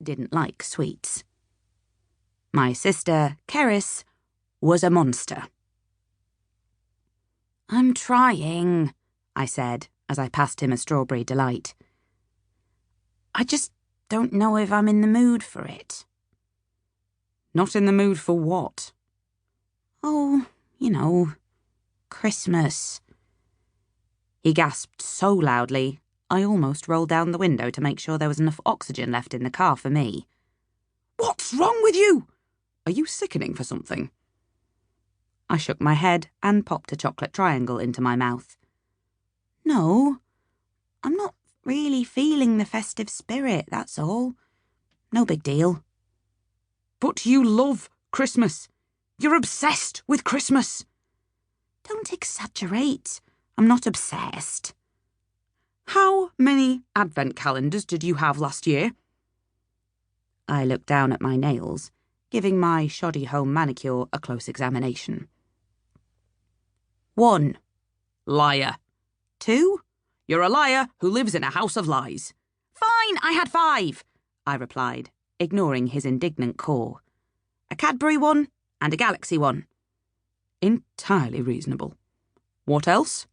didn't like sweets. My sister, Keris, was a monster. "I'm trying," I said as I passed him a strawberry delight. "I just don't know if I'm in the mood for it." "Not in the mood for what?" "Oh, Christmas." He gasped so loudly, I almost rolled down the window to make sure there was enough oxygen left in the car for me. "What's wrong with you? Are you sickening for something?" I shook my head and popped a chocolate triangle into my mouth. "No, I'm not really feeling the festive spirit, that's all. No big deal." "But you love Christmas. You're obsessed with Christmas." "Don't exaggerate. I'm not obsessed." "How many advent calendars did you have last year?" I looked down at my nails, giving my shoddy home manicure a close examination. 1. "Liar." 2. "You're a liar who lives in a house of lies." "Fine, I had 5, I replied, ignoring his indignant caw. "A Cadbury one and a Galaxy one." "Entirely reasonable. What else?"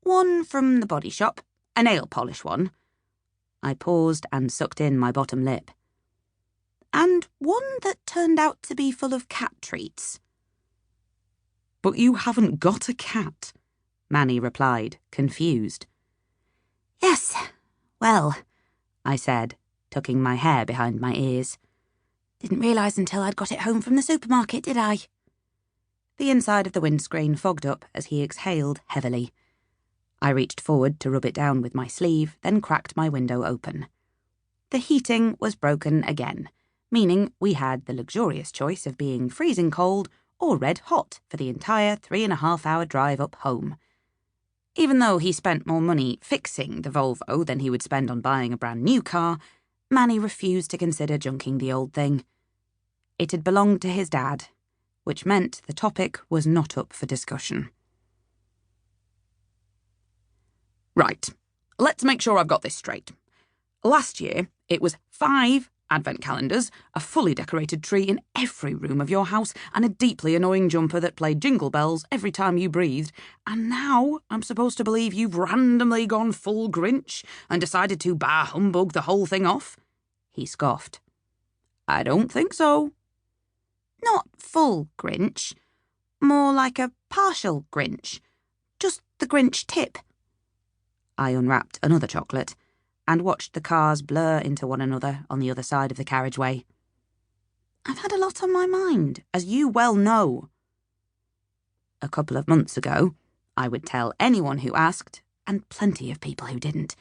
"One from the body shop, a nail polish one." I paused and sucked in my bottom lip. "And one that turned out to be full of cat treats." "But you haven't got a cat," Manny replied, confused. "Yes, well," I said, tucking my hair behind my ears. "Didn't realise until I'd got it home from the supermarket, did I?" The inside of the windscreen fogged up as he exhaled heavily. I reached forward to rub it down with my sleeve, then cracked my window open. The heating was broken again, meaning we had the luxurious choice of being freezing cold or red hot for the entire 3.5-hour drive up home. Even though he spent more money fixing the Volvo than he would spend on buying a brand new car, Manny refused to consider junking the old thing. It had belonged to his dad, which meant the topic was not up for discussion. "Right, let's make sure I've got this straight. Last year, it was 5 advent calendars, a fully decorated tree in every room of your house, and a deeply annoying jumper that played jingle bells every time you breathed, and now I'm supposed to believe you've randomly gone full Grinch and decided to bah humbug the whole thing off?" He scoffed. "I don't think so." "Not full Grinch. More like a partial Grinch. Just the Grinch tip." I unwrapped another chocolate and watched the cars blur into one another on the other side of the carriageway. "I've had a lot on my mind, as you well know." A couple of months ago, I would tell anyone who asked, and plenty of people who didn't,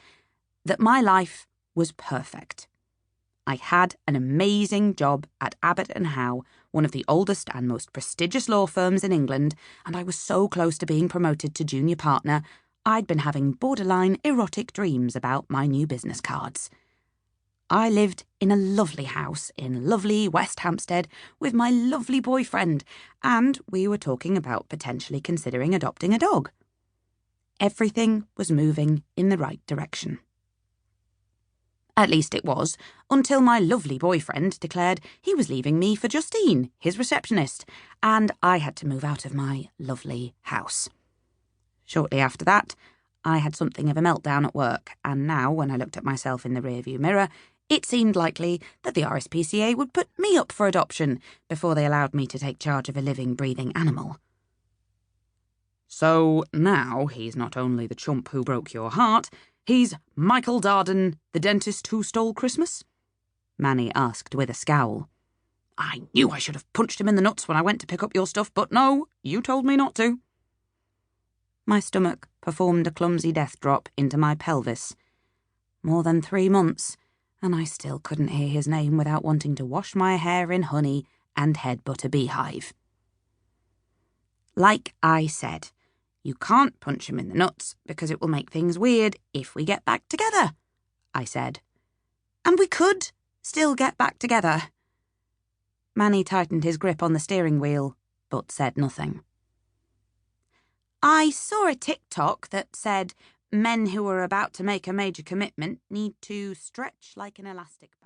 that my life was perfect. I had an amazing job at Abbott & Howe, one of the oldest and most prestigious law firms in England, and I was so close to being promoted to junior partner, I'd been having borderline erotic dreams about my new business cards. I lived in a lovely house in lovely West Hampstead with my lovely boyfriend, and we were talking about potentially considering adopting a dog. Everything was moving in the right direction. At least it was, until my lovely boyfriend declared he was leaving me for Justine, his receptionist, and I had to move out of my lovely house. Shortly after that, I had something of a meltdown at work, and now, when I looked at myself in the rearview mirror, it seemed likely that the RSPCA would put me up for adoption before they allowed me to take charge of a living, breathing animal. "So now he's not only the chump who broke your heart, he's Michael Darden, the dentist who stole Christmas?" Manny asked with a scowl. "I knew I should have punched him in the nuts when I went to pick up your stuff, but no, you told me not to." My stomach performed a clumsy death drop into my pelvis. More than 3 months, and I still couldn't hear his name without wanting to wash my hair in honey and headbutt a beehive. "Like I said, you can't punch him in the nuts because it will make things weird if we get back together," I said. "And we could still get back together." Manny tightened his grip on the steering wheel, but said nothing. "I saw a TikTok that said men who are about to make a major commitment need to stretch like an elastic